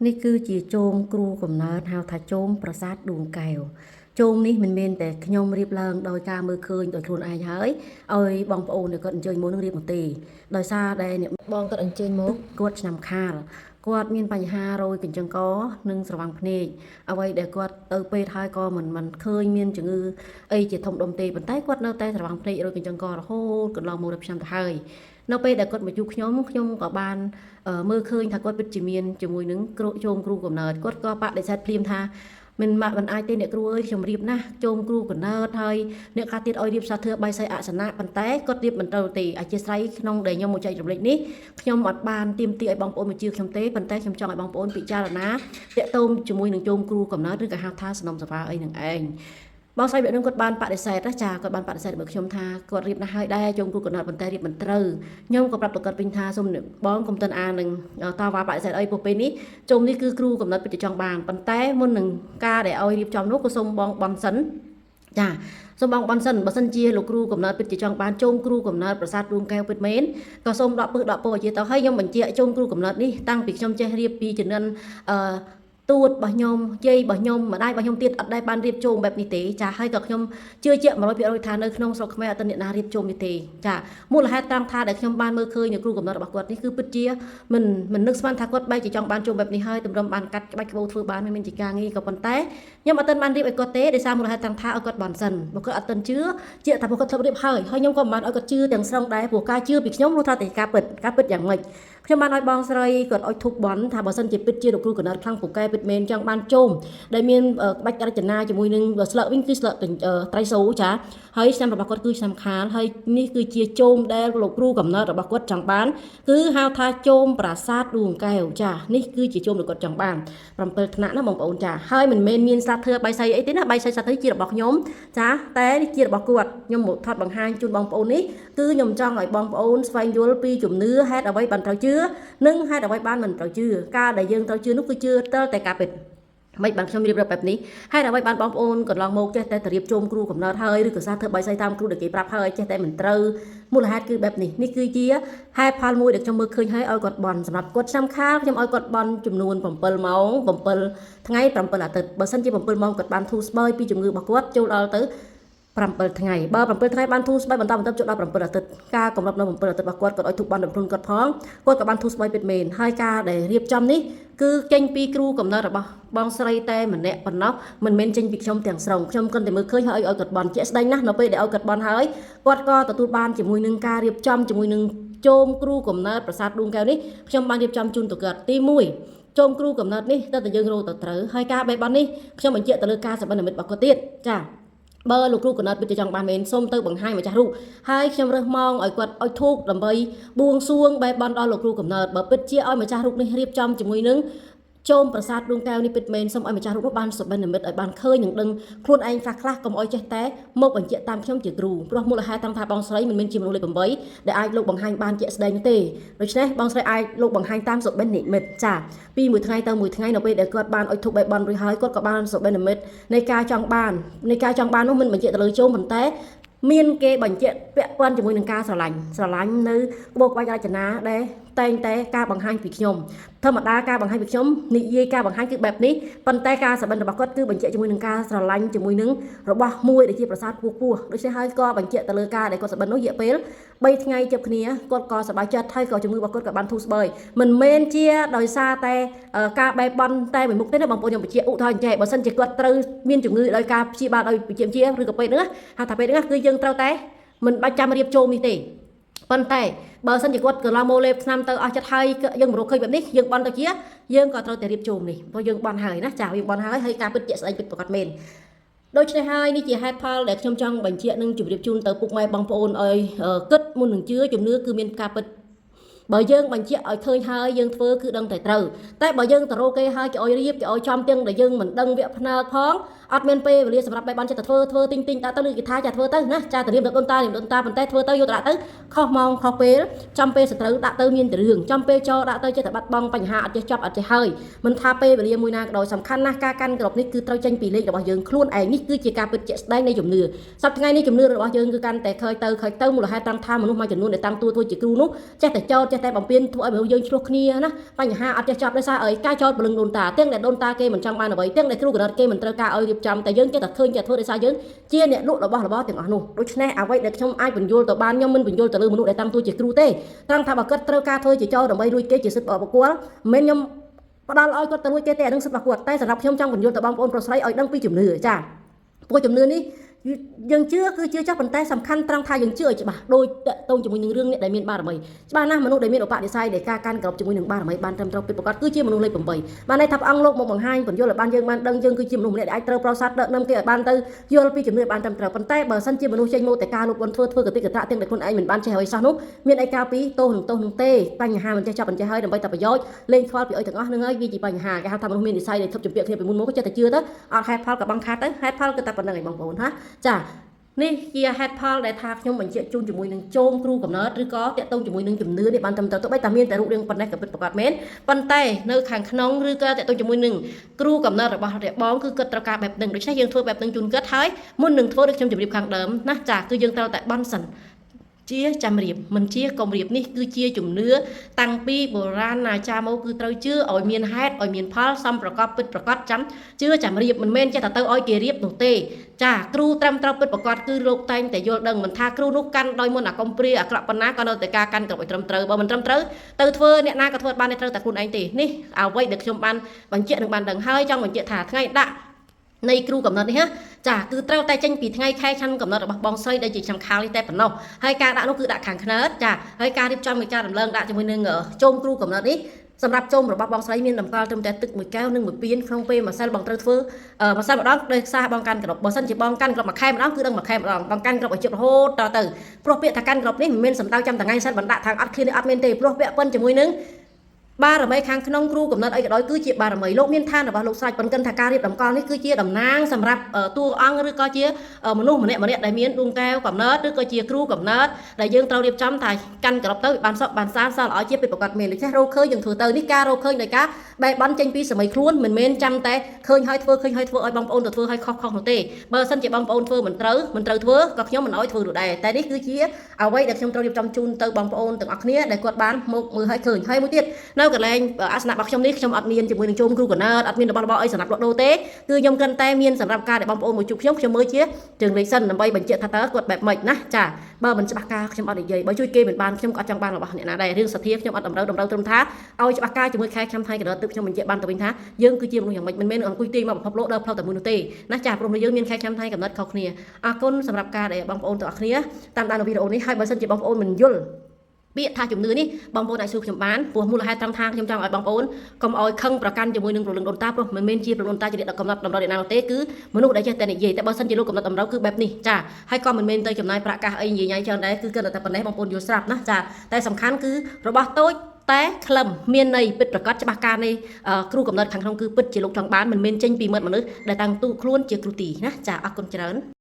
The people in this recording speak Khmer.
นี่คือជាโจมគ្រូកំណើតហៅថាโจមប្រាសាទដួងកែវโจមនេះមិនមែនតែខ្ញុំរៀបឡើងដោយការមើលឃើញដោយខ្លួនឯងហើយឲ្យបងប្អូនគាត់អញ្ជើញមកនឹងរៀបមកទេដោយសារតែអ្នកបងគាត់អញ្ជើញមកគាត់ឆ្នាំខាលគាត់មានបញ្ហារោយកញ្ចឹងកនិងស្រវាំងភ្នែកអ្វីដែលគាត់ទៅពេទ្យហើយក៏មិនឃើញមានជំងឺអីជាធំដុំទេប៉ុន្តែគាត់នៅតែស្រវាំងភ្នែករោយកញ្ចឹងករហូតកន្លងមក10ឆ្នាំទៅហើយនៅពេលដែលគាត់មកជួបខ្ញុំក៏បានមើលឃើញថាគាត់ពិតជាមានជាមួយនឹងជោមគ្រូកំណើតគាត់ក៏បដិសេធភ្លាមថាមិនអាចទេអ្នកគ្រូអើយខ្ញុំរៀបណាស់ជោមគ្រូកំណើតហើយអ្នកខ្លះទៀតឲ្យរៀបសាធើបាយសីអសនៈប៉ុន្តែគាត់រៀបមិនត្រូវទេអធិស្ឋានក្នុងដែលខ្ញុំមកចែករំលែកនេះខ្ញុំអត់បានទាមទារឲ្យបងប្អូនមកជឿខ្ញុំទេប៉ុន្តែខ្ញុំចង់ឲ្យបងប្អូនពិចារណាតាក់ទងជាមួយនឹងជោមគ្រូកំណើតឬក៏ហៅថាសំណុំសភាអីនឹងឯងបងស្រីបែបនោះគាត់បានបដិសេធចាគាត់បានបដិសេធមកខ្ញុំថាគាត់រៀបណាស់ហើយដែរជុំគ្រូកំណត់ប៉ុន្តែរៀបមិនត្រូវខ្ញុំក៏ប្រាប់ទៅគាត់វិញថាសូមបងកុំតិនអានឹងតវ៉ាបដិសេធអីព្រោះពេលនេះជុំនេះគឺគ្រូកំណត់ពិតជាចង់បានប៉ុន្តែមុននឹងការដែលឲ្យរៀបចំនោះក៏សូមបងបនសិនចាសូមបងបនសិនបើសិនជាលោកគ្រូកំណត់ពិតជាចង់បានជុំគ្រូកំណត់ប្រាសាទដួងកែវពិតមែនក៏សូមដកពឹសដកពោជាទៅហើយខ្ញុំបញ្ជាក់ជុំគ្រូកំណត់នេះតាំងពីខ្ញុំចេះរៀបពីជំនាន់ទួតរបស់ខ្ញុំយាយរបស់ខ្ញុំម្ដាយរបស់ខ្ញុំទៀតអត់ដែលបានរៀបជុំបែបនេះទេចាហើយក៏ខ្ញុំជឿជាក់ 100% ថានៅក្នុងស្រុកខ្មែរអត់មានអ្នកណារៀបជុំនេះទេចាមូលហេតុត្រង់ថាដែលខ្ញុំបានមើលឃើញនៅគ្រូកំណត់របស់គាត់នេះគឺពិតជាមិននឹកស្មានថាគាត់បែរជាចង់បានជុំបែបនេះហើយតម្រុំបានកាត់ក្បាច់ក្បូរធ្វើបានមិនមានជាការងារក៏ប៉ុន្តែខ្ញុំអត់ទាន់បានរៀបឲ្យគាត់ទេដោយសារមូលហេតុត្រង់ថាឲ្យគាត់បានសិនបើគាត់អត់ទាន់ជឿជាក់ថាគាត់ធ្លាប់រៀបហើយខ្ញុំក៏មិនបានឲ្យគាត់ជឿទាំងស្រុងដែរព្រោះការជឿពីខ្ញុំនោះថាតែការពិតយ៉ាងម៉េចខ្ញុំបានឲ្យបងស្រីគាត់ឲ្យធុបបន់ថាបើសិនជាពិតជាលោកគ្រូកំណត់ខ្លាំងពូកែពិតមែនចង់បានជុំដែលមានក្បាច់រចនាជាមួយនឹងស្លឹកវិញគឺស្លឹកត្រៃសូចាហើយឆ្នាំរបស់គាត់គឺឆ្នាំខាលហើយនេះគឺជាជុំដែលលោកគ្រូកំណត់របស់គាត់ចង់បានគឺហៅថាជុំប្រាសាទដួងកែវចានេះគឺជាជុំដែលគាត់ចង់បាន7ថ្នាក់ណាបងប្អូនចាហើយមិនមែនមានសាធើបាយសីអីទេណាបាយសីសាធើជារបស់ខ្ញុំចាតែនេះជារបស់គាត់ខ្ញុំមកថតបង្ហាញជូនបងប្អូននេះគឺខ្ញុំចង់ឲ្យបងប្អូនស្វែងយល់ពីជំនឿហេតុអ្វីបានត្រូវជឿនិងហេតុអ្វីបានមិនត្រូវជឿការដែលយើងត្រូវជឿនោះគឺជឿតែការពិតមិនបានខ្ញុំរៀបរាប់បែបនេះហើយដើម្បីបានបងប្អូនកន្លងមកចេះតែរៀបជុំគ្រូកំណត់ហើយឬក៏សាធ្វើបាយសីតាមគ្រូដែលគេប្រាប់ហើយចេះតែមិនត្រូវមូលហេតុគឺបែបនេះនេះគឺជាហេតុផលមួយដែលខ្ញុំមើលឃើញហើយឲ្យគាត់បន់សម្រាប់គាត់ឆ្នាំខាលខ្ញុំឲ្យគាត់បន់ចំនួន7ម៉ោង7ថ្ងៃ7អាទិត្យបើសិនជា7ម៉ោងគាត់បានធូរស្បើយពីជំងឺរបស់គាត់ចូលដល់ទៅ7ថ្ងៃបើ7ថ្ងៃបានធូរស្បើយបន្តចូលដល់7អាទិត្យការកំណត់នៅ7អាទិត្យរបស់គាត់ឲ្យធូបបានដល់ខ្លួនគាត់ផងគាត់ក៏បានធូរស្បើយពិតមែនហើយការដែលរៀបចំនេះគឺចេញពីគ្រូកំណត់របស់បងស្រីតែម្នាក់ប៉ុណ្ណោះមិនមែនចេញពីខ្ញុំទាំងស្រុងខ្ញុំគ្រាន់តែមើលឃើញហើយឲ្យគាត់បន់ជាក់ស្ដែងណាស់នៅពេលដែលឲ្យគាត់បន់ហើយគាត់ក៏ទទួលបានជាមួយនឹងការរៀបចំជាមួយនឹងជោមគ្រូកំណត់ប្រាសាទដួងកែវនេះខ្ញុំបានរៀបចំជូនទៅគាត់ទី1ជោមគ្រូកំណត់នេះតើតើយើងរកទៅត្រូវហើយការបេះបន់នេះខ្ញុំបញ្ជាក់ទៅលើការសម្បត្តិនិមិត្តរបស់គាត់ទៀតចាបើលោកគ្រូកំណត់ពិតជាចង់បានមែនសូមទៅបង្ហាញម្ចាស់រូបហើយខ្ញុំរើសម៉ោងឲ្យគាត់ឲ្យធូបដើម្បីបួងសួងបែបបន់ដល់លោកគ្រូកំណត់បើពិតជាឲ្យម្ចាស់រូបនេះរៀបចំជាមួយនឹងជុំប្រាសាទដួងកែវនេះពិតមែនសូមឲ្យម្ចាស់រូបនោះបានសុបិននិមិត្តឲ្យបានឃើញនិងដឹងខ្លួនឯងខ្លះកុំឲ្យចេះតែមកបញ្ជាក់តាមខ្ញុំជាគ្រូព្រោះមូលហេតុតាំងថាបងស្រីមិនមែនជាមនុស្សលេខ8ដែលអាចលោកបង្ហាញបានជាក់ស្ដែងទេដូច្នេះបងស្រីអាចលោកបង្ហាញតាមសុបិននិមិត្តចាពីមួយថ្ងៃទៅមួយថ្ងៃនៅពេលដែលគាត់បានឲ្យធុបបែបបន់រួចហើយគាត់ក៏បានសុបិននិមិត្តនៃការចង់បាននោះមិនបញ្ជាក់ទៅលើជុំប៉ុន្តែមានគេបញ្ជាក់ពាក់ព័ន្ធជាមួយនឹងការស្រឡាញ់នៅក្បូរក្បាច់រចនាដែលតែងតែការបង្ហាញពីខ្ញុំធម្មតាការបង្ហាញពីខ្ញុំនិយាយការបង្ហាញគឺបែបនេះប៉ុន្តែការសម្បត្តិរបស់គាត់គឺបញ្ជាក់ជាមួយនឹងការស្រឡាញ់ជាមួយនឹងរបស់មួយដែលជាប្រាសាទពោះដូច្នេះហើយក៏បញ្ជាក់ទៅលើការដែលគាត់សម្បត្តិនោះរយៈពេល3ថ្ងៃជិបគ្នាគាត់ក៏សប្បាយចិត្តហើយក៏ជំងឺរបស់គាត់ក៏បានធូរស្បើយមិនមែនជាដោយសារតែការបែបបន់តែមួយមុខទេណាបងប្អូនខ្ញុំបញ្ជាក់ឧទាហរណ៍អញ្ចឹងបើសិនជាគាត់ត្រូវមានជំងឺដោយការព្យាបាលដោយវិជ្ជាឬក៏ពេទ្យហ្នឹងហៅថាពេទ្យហ្នឹងគឺយើងត្រូវតែមិនបាច់ចាំរៀបជុំនេះទេប៉ុន្តែបើសិនជាគាត់កន្លងមកលេបឆ្នាំទៅអស់ចិត្តហើយយើងមករកឃើញបែបនេះយើងបន់ទៅជាយើងក៏ត្រូវតែរៀបជុំនេះព្រោះយើងបន់ហើយណាចាយើងបន់ហើយការពិតជាក់ស្ដែងពិតប្រាកដមែនដូច្នេះហើយនេះជាហេតុផលដែលខ្ញុំចង់បញ្ជាក់និងជម្រាបជូនទៅពុកម៉ែបងប្អូនឲ្យគិតមុននឹងជឿជំនឿគឺមានការពិតបើយើងបញ្ជាក់ឲ្យឃើញហើយយើងធ្វើគឺដឹងតែត្រូវតែបើយើងទៅរកគេហើយគេឲ្យរៀបគេឲ្យចំទាំងដែលយើងមិនដឹងវគ្គផ្នើផងអត់មានពេលវេលាសម្រាប់បែបបានចិត្តទៅធ្វើទិញដាក់ទៅឬគេថាចាធ្វើទៅណាចាទៅរៀបដល់ដូនតាប៉ុន្តែធ្វើទៅយកទៅដាក់ទៅខុសម៉ោងខុសពេលចំពេលសត្រូវដាក់ទៅមានតែរឿងចំពេលចោដាក់ទៅចិត្តតែបាត់បង់បញ្ហាអត់ចេះចប់អត់ចេះហើយមិនថាពេលវេលាមួយណាក៏ដោយសំខាន់ណាស់ការកាន់ក្របនេះគឺត្រូវចេញពីលេខរបស់យើងខ្លួនឯងនេះគឺជាការពិតជាក់ស្ដែងនៃជំនឿសប្តាហ៍ថ្ងៃនេះជំនឿរបស់យើងគឺកាន់តែខើយទៅមូលហេតុតាំងថាមនុស្សមួយចំនួនដែលតាំងតួធ្វើជាគ្រូនោះចេះតែចោទចេះ តែបំពេញធ្វើឲ្យមនុស្សយើងឆ្លោះគ្នាណាបញ្ហាអត់ចេះចប់ដោយសារអីការចោទពលឹងដូនតាទាំងដែលដូនតាគេមិនចង់បានអ្វីទាំងដែលគ្រូកណ្ដាលគេមិនត្រូវការឲ្យរៀបចំតែយើងចេះតែឃើញចេះធ្វើដោយសារយើងជាអ្នកលក់របស់របរទាំងអស់នោះដូច្នេះអ្វីដែលខ្ញុំអាចបញ្យល់ទៅបានខ្ញុំមិនបញ្យល់ទៅលើមនុស្សដែលតាំងតួជាគ្រូទេត្រង់ថាបើគាត់ត្រូវការធ្វើជាចោរដើម្បីរួចគេជាសិទ្ធិរបស់បុគ្គលមិនខ្ញុំផ្ដល់ឲ្យគាត់ទៅរួចគេទេអានឹងសិទ្ធិរបស់គាត់តែសម្រាប់ខ្ញុំចង់បញ្យល់ទៅបងប្អូនប្រុសស្រីឲ្យដឹងពីជំនឿចាព្រោះជំនឿនេះយើងជឿគឺជឿចាស់ប៉ុន្តែសំខាន់ត្រង់ថាយើងជឿឲ្យច្បាស់ដូចតកតងជាមួយនឹងរឿងអ្នកដែលមានបារមីច្បាស់ណាស់មនុស្សដែលមានឧបនិស្ស័យដែលការកាន់គ្រប់ជាមួយនឹងបារមីបានត្រឹមត្រូវពិតប្រាកដគឺជាមនុស្សលេខ8បានន័យថាព្រះអង្គលោកមកបង្ហាញបញ្យល់ឲ្យបានយើងបានដឹងយើងគឺជាមនុស្សម្នាក់ដែលអាចត្រូវប្រោស័តដឹកនាំគេឲ្យបានទៅយល់ពីជំនឿបានត្រឹមត្រូវប៉ុន្តែបើសិនជាមនុស្សចេញមកតែការលុបលន់ធ្វើកតិកតាទាំងដែលខ្លួនឯងមិនបានចេះឲ្យសោះនោះមានអីការពីទោសនឹងទេបញ្ហាមិនចេះចាប់មិនចេះហើយដើម្បីតែប្រយោជន៍លេងខ្វល់ពីអីទាំងអស់នឹងហើយវាជាបញ្ហាគេហៅថាមនុស្សមាននិស្ស័យដែលធប់ជំពាក់គ្នាពីមុនមកក៏ចេះតែជឿទៅអត់ហេតុផលក៏បង្ខាត់ទៅហេតុផលគឺតែប៉ុណ្្នឹងឯងបងប្អូនណាចានេះជាហេតុផលដែលថាខ្ញុំបញ្ជាក់ជូនជាមួយនឹងជោមគ្រូកំណើតឬក៏តាក់ទងជាមួយនឹងជំនឿនេះបានត្រឹមត្រូវទៅបីតែមានតែរូបរាងប៉ុណ្ណេះក៏ពិតប្រាកដមែនប៉ុន្តែនៅខាងក្នុងឬក៏តាក់ទងជាមួយនឹងគ្រូកំណើតរបស់របងគឺគាត់ត្រូវការបែបហ្នឹងដូច្នេះយើងធ្វើបែបហ្នឹងជូនគាត់ហើយមុននឹងធ្វើដូចខ្ញុំជម្រាបខាងដើមណាចាគឺយើងត្រូវតែបន់សិនជាចាំរៀបមិនជាកុំរៀបនេះគឺជាជំនឿតាំងពីបុរាណអាចារ្យមកគឺត្រូវជឿឲ្យមានហេតុឲ្យមានផលសំប្រកបពិតប្រាកដចាំជឿចាំរៀបមិនមែនចេះតែទៅឲ្យគេរៀបនោះទេចាគ្រូត្រឹមត្រូវពិតប្រាកដគឺលោកតែងតែយល់ដឹងមិនថាគ្រូនោះកាន់ដោយមុនអាកំព្រាអាក្រក់ប៉ុណ្ណាក៏នៅតែការកាន់គ្រប់ឲ្យត្រឹមត្រូវបើមិនត្រឹមត្រូវទៅធ្វើអ្នកណាក៏ធ្វើបានត្រូវតែខ្លួនឯងទេនេះអ្វីដែលខ្ញុំបានបញ្ជាក់នឹងបានដឹងហើយចង់បញ្ជាក់ថាថ្ងៃដាក់នៃគ្រូកំណត់នេះណាចាគឺត្រូវតែចេញពីថ្ងៃខែឆ្នាំកំណត់របស់បងស្រីដែលជាឆ្នាំខាលនេះតែប៉ុណ្ណោះហើយការដាក់នោះគឺដាក់ខាងខ្នើតចាហើយការរៀបចំនៃការរំលងដាក់ជាមួយនឹងជោមគ្រូកំណត់នេះសម្រាប់ជុំរបស់បងស្រីមានតម្កល់ត្រឹមតែទឹកមួយកែវនិងមួយពានក្នុងពេលម្សិលបងត្រូវធ្វើម្សិលម្ដងដោយសារបងកាន់ក្របបើសិនជាបងកាន់ក្របមួយខែម្ដងគឺដឹងមួយខែម្ដងបងកាន់ក្របឲ្យជិតរហូតតទៅព្រោះពាក្យថាកាន់ក្របនេះមិនមែនសំដៅចាំថ្ងៃសិនបណ្ដាក់ທາງអត់ឃ្លៀនអត់មានទេព្រោះពាក្យប៉ុនជាមួយនឹងបារមីខាងក្នុងគ្រូកំណត់អីក៏ដោយគឺជាបារមីលោកមានឋានរបស់លោកស្រេចប៉ុន្តែថាការរៀបតម្កល់នេះគឺជាតំណាងសម្រាប់តួអង្គឬក៏ជាមនុស្សម្នាក់ដែលមានដួងកែវកំណត់ឬក៏ជាគ្រូកំណត់ដែលយើងត្រូវរៀបចំថាកាន់ក្របទៅបានសក់បានសានសល់ឲ្យជាពិតប្រាកដមែនដូច្នេះរកឃើញយើងធ្វើទៅនេះការរកឃើញដោយការបែបបន់ចេញពីសម័យខ្លួនមិនមែនចាំតែឃើញឲ្យធ្វើឲ្យបងប្អូនទៅធ្វើឲ្យខុសនោះទេបើសិនជាបងប្អូនធ្វើមិនត្រូវធ្វើក៏ខ្ញុំមិនឲ្យធ្វើនោះដែរតែនេះគឺជាអ្វីដែលខ្ញុំត្រូវរៀបចំជូនទៅបងប្អូនទាំងអស់គ្នាដែលគាត់បានមកមើលឲ្យឃើញហើយមួយទៀតនៅកន្លែងអាសនៈរបស់ខ្ញុំនេះខ្ញុំអត់មានជាមួយនឹងជុំគ្រូកណើតអត់មានរបស់អីសម្រាប់លក់ដូរទេគឺខ្ញុំគ្រាន់តែមានសម្រាប់ការដែលបងប្អូនមកជួបខ្ញុំមើលជាជើងលេខសិនដើម្បីបញ្ជាក់ថាតើគាត់បែបម៉េចណាចាបើមិនច្បាស់ការខ្ញុំអត់និយាយបើជួយគេមិនបានខ្ញុំក៏អត់ចង់បានរបស់អ្នកណាដែររឿងសទ្ធាខ្ញុំអត់តម្រូវត្រឹមថាឲ្យច្បាស់ការជាមួយខែខ្ញុំថៃកណើតទើបខ្ញុំបញ្ជាក់បានទៅវិញថាយើងគឺជាមនុស្សយ៉ាងម៉េចមិនមែនអង្គុយទាញមកពិភពលោកដើរផ្លូវតែមួយនោះទេណាចាព្រោះយើងមានខែខ្ញុំថៃកណើតខុសគ្នាអរគុណសម្រាប់ការដែលបងប្អូនទាំងអស់គ្នាតាមដានវីដេអូនេះហើយបើសិនជាបងប្អូនមិនយល់ពាក្យថាជំនឿនេះបងប្អូនអាចសួរខ្ញុំបានព្រោះមូលហេតុត្រង់ថាខ្ញុំចង់ឲ្យបងប្អូនកុំឲ្យខឹងប្រកាន់ជាមួយនឹងព្រលឹងដូនតាព្រោះមិនមែនជាព្រលឹងដូនតាជាអ្នកកំណត់តម្រូវអ្នកណាទេគឺមនុស្សដែលចេះតែនិយាយតែបើសិនជាលោកកំណត់តម្រូវគឺបែបនេះចាហើយក៏មិនមែនទៅចំណាយប្រាក់កាសអីនិយាយញ៉ៃច្រើនដែរគឺគិតតែប៉ុណ្ណេះបងប្អូនយល់ស្រាប់ណាចាតែសំខាន់គឺរបស់តូចតែក្លឹមមានន័យពិតប្រាកដច្បាស់ការនៃគ្រូកំណត់ខាងក្នុងគឺពិតជាលោកចង់បានមិនមែនចេញពីមាត់មនុស្សដែលតាំងទូខ្លួនជាគ្រូទីណាចាអរគុណច្រើន